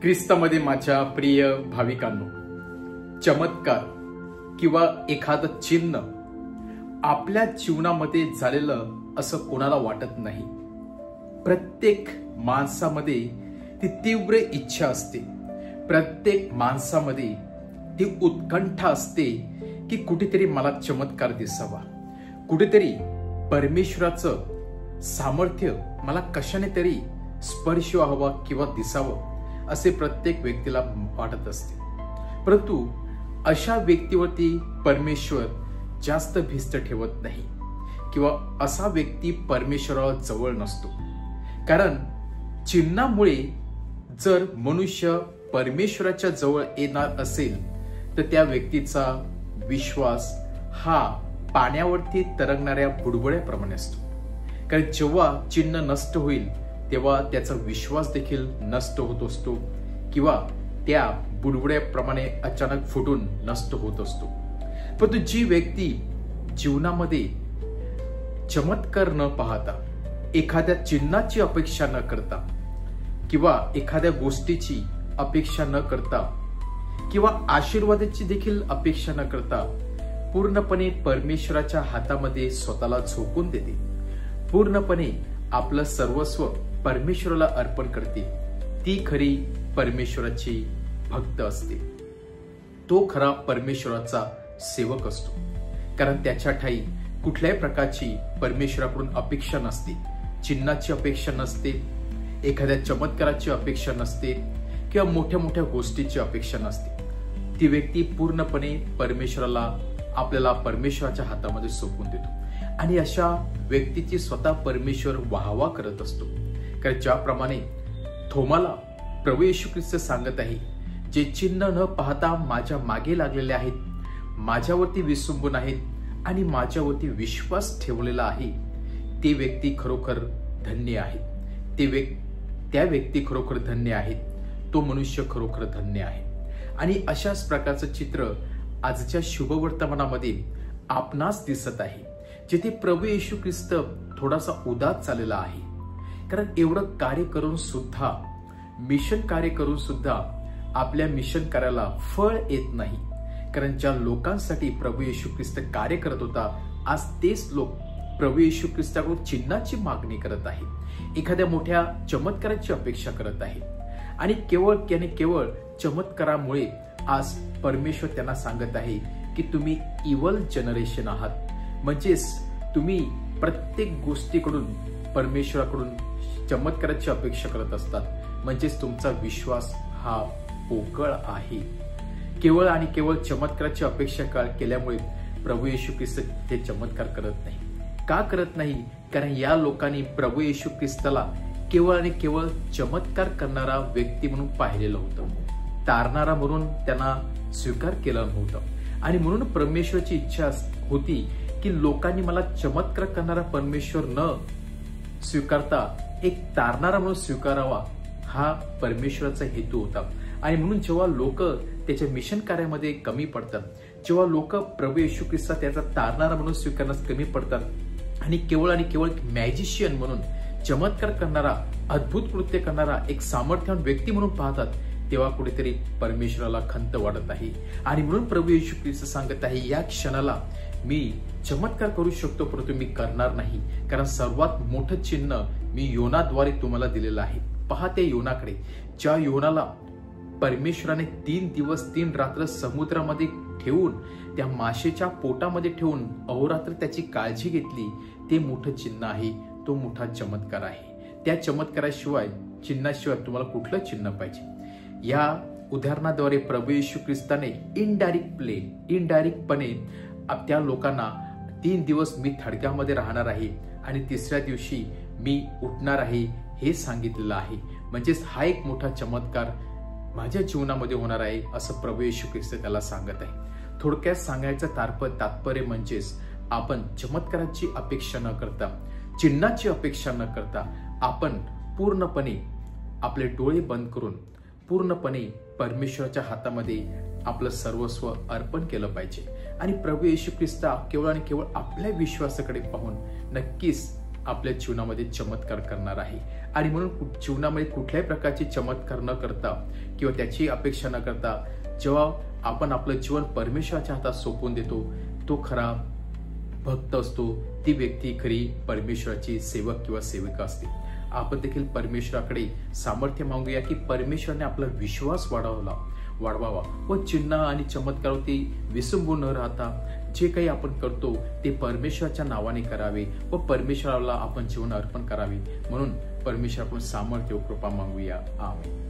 ख्रिस्तामध्ये माझ्या प्रिय भाविकांनो, चमत्कार किंवा एखादं चिन्ह आपल्या जीवनामध्ये झालेलं असं कोणाला वाटत नाही. प्रत्येक माणसामध्ये ती तीव्र इच्छा असते, प्रत्येक माणसामध्ये ती उत्कंठा असते की कुठेतरी मला चमत्कार दिसावा, कुठेतरी परमेश्वराचं सामर्थ्य मला कशाने तरी स्पर्श व्हावा किंवा दिसावं असे प्रत्येक व्यक्तीला वाटत असते. परंतु अशा व्यक्तीवरती परमेश्वर जास्त भिस्त ठेवत नाही किंवा असा व्यक्ती परमेश्वराला जवळ नसतो. कारण चिन्हामुळे जर मनुष्य परमेश्वराच्या जवळ येणार असेल तर त्या व्यक्तीचा विश्वास हा पाण्यावरती तरंगणाऱ्या बुडबुड्याप्रमाणे असतो. कारण जेव्हा चिन्ह नष्ट होईल तेव्हा त्याचा विश्वास देखील नष्ट होत असतो किंवा त्या बुडबुड्याप्रमाणे अचानक फुटून नष्ट होत असतो. परंतु जी व्यक्ती जीवनामध्ये चमत्कार न पाहता, एखाद्या चिन्हाची अपेक्षा न करता किंवा एखाद्या गोष्टीची अपेक्षा न करता किंवा आशीर्वादाची देखील अपेक्षा न करता पूर्णपणे परमेश्वराच्या हातामध्ये स्वतःला झोकून देते, पूर्णपणे आपलं सर्वस्व परमेश्वराला अर्पण करते, ती खरी परमेश्वराची भक्त असते. तो खरा परमेश्वराचा सेवक असतो. कारण त्याच्या ठाई कुठल्याही प्रकारची परमेश्वराकडून अपेक्षा नसते, चिन्हाची अपेक्षा नसते, एखाद्या चमत्काराची अपेक्षा नसते किंवा मोठ्या मोठ्या गोष्टीची अपेक्षा नसते. ती व्यक्ती पूर्णपणे परमेश्वराला आपल्याला परमेश्वराच्या हातामध्ये सोपवून देतो आणि अशा व्यक्तीची स्वतः परमेश्वर वाहवा करत असतो. कारण ज्याप्रमाणे थोमाला प्रभू येशू ख्रिस्त सांगत आहे, जे चिन्ह न पाहता माझ्या मागे लागलेले आहेत, माझ्यावरती विसंबून आहेत आणि माझ्यावरती विश्वास ठेवलेला आहे, ते व्यक्ती खरोखर धन्य आहे. त्या व्यक्ती खरोखर धन्य आहेत. तो मनुष्य खरोखर धन्य आहे. आणि अशाच प्रकारचं चित्र आजच्या शुभवर्तमानामध्ये आपणास दिसत आहे, जिथे प्रभू येशू ख्रिस्त थोडासा उदास चाललेला आहे. कारण एवढं कार्य करून सुद्धा, मिशन कार्य करून सुद्धा आपल्या मिशन कार्याला फळ येत नाही. कारण ज्या लोकांसाठी प्रभू येशू ख्रिस्त कार्य करत होता, आज तेच लोक प्रभू येशू ख्रिस्ताकडून चिन्हाची मागणी करत आहेत, एखाद्या मोठ्या चमत्काराची अपेक्षा करत आहेत. आणि केवळ चमत्कारामुळे आज परमेश्वर त्यांना सांगत आहे की तुम्ही इव्हल जनरेशन आहात. म्हणजेच तुम्ही प्रत्येक गोष्टीकडून परमेश्वराकडून चमत्काराची अपेक्षा करत असतात. म्हणजेच तुमचा विश्वास हा पोकळ आहे. केवळ आणि केवळ चमत्काराची अपेक्षा केल्यामुळे प्रभू येशू ख्रिस्त ते चमत्कार करत नाही. का करत नाही? कारण या लोकांनी प्रभू येशू ख्रिस्ताला केवळ आणि केवळ चमत्कार करणारा व्यक्ती म्हणून पाहिलेलं होतं, तारणारा म्हणून त्यांना स्वीकार केला नव्हता. आणि म्हणून परमेश्वराची इच्छा होती की लोकांनी मला चमत्कार करणारा परमेश्वर न स्वीकारता एक तारणारा म्हणून स्वीकारावा, हा परमेश्वराचा हेतू होता. आणि म्हणून जेव्हा लोक त्याच्या मिशन कार्यामध्ये कमी पडतात, जेव्हा लोक प्रभू येशू ख्रिस्त त्याचा तारणारा म्हणून स्वीकारण्यास कमी पडतात आणि केवळ मॅजिशियन म्हणून, चमत्कार करणारा, अद्भुत कृत्य करणारा एक सामर्थ्यवान व्यक्ती म्हणून पाहतात, तेव्हा कुठेतरी परमेश्वराला खंत वाढत आहे. आणि म्हणून प्रभू येशू ख्रिस्त सांगत आहे, या क्षणाला मी चमत्कार करू शकतो परंतु मी करणार नाही. कारण सर्वात मोठं चिन्ह मी योनाद्वारे तुम्हाला दिलेलं आहे. पहा त्या योनाकडे, ज्या योनाला परमेश्वराने 3 दिवस 3 रात्र समुद्रामध्ये ठेवून, त्या माशेच्या पोटामध्ये ठेवून अहोरात्र त्याची काळजी घेतली. ते मोठं चिन्ह आहे, तो मोठा चमत्कार आहे. त्या चमत्काराशिवाय, चिन्हाशिवाय तुम्हाला कुठलं चिन्ह पाहिजे? या उदाहरणाद्वारे प्रभू येशू ख्रिस्ताने इनडायरेक्टपणे त्या लोकांना 3 दिवस मी थडग्यामध्ये राहणार आहे आणि 3ऱ्या दिवशी मी उठणार आहे हे सांगितलेलं आहे. म्हणजेच हा एक मोठा चमत्कार माझ्या जीवनामध्ये होणार आहे असं प्रभू येशू ख्रिस्त त्याला सांगत आहे. थोडक्यात सांगायचं तात्पर्य म्हणजेच आपण चमत्काराची अपेक्षा न करता, चिन्हाची अपेक्षा न करता, आपण पूर्णपणे आपले डोळे बंद करून पूर्णपणे परमेश्वराच्या हातामध्ये आपलं सर्वस्व अर्पण केलं पाहिजे. आणि प्रभू येशू ख्रिस्त केवळ आणि केवळ आपल्या विश्वासाकडे पाहून नक्कीच आपल्या जीवनामध्ये चमत्कार करणार आहे. आणि म्हणून जीवनामध्ये कुठल्याही प्रकारचे चमत्कार न करता किंवा त्याची अपेक्षा न करता जेव्हा आपण आपलं जीवन परमेश्वराच्या हातात सोपवून देतो, तो खरा भक्त असतो. ती व्यक्ती खरी परमेश्वराची सेवक किंवा सेविका असते. आपण देखील परमेश्वराकडे सामर्थ्य मागूया की परमेश्वराने आपला विश्वास वाढवावा व चिन्ह आणि चमत्कारावरती विसंबून न राहता जे काही आपण करतो ते परमेश्वराच्या नावाने करावे व परमेश्वराला आपण जीवन अर्पण करावे. म्हणून परमेश्वराकडून सामर्थ्य व कृपा मागूया. आमेन.